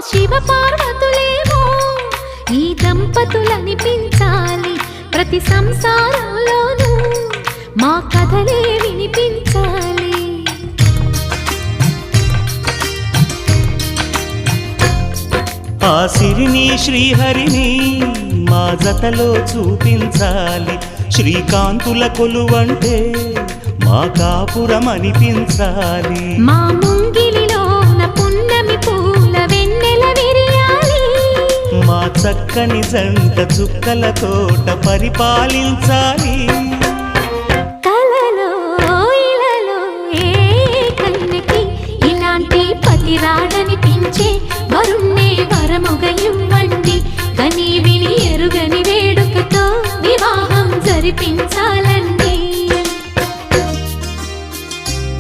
శివ పార్వతులేమో ఈ దంపతులనిపించాలి, ప్రతి సంసారంలోనూ మా కథలే వినిపించాలి. ఆ సిరిని శ్రీహరిని మా జతలో చూపించాలి, శ్రీకాంతుల కొలువంటే మా కాపురం అనిపించాలి. మా ముంగిలిలోన పున్నమి పూల వెన్నెల విరియాలి, మా చక్కని జంట చుక్కల తోట పరిపాలించాలి. కలలో ఇలలో ఏ కన్నెకి ఇలాంటి పతి రాడనిపించే వరుణ్ణే వరముగా ఇవ్వండి, కని విని ఎరుగని వేడుకతో వివాహం జరిపించాలి.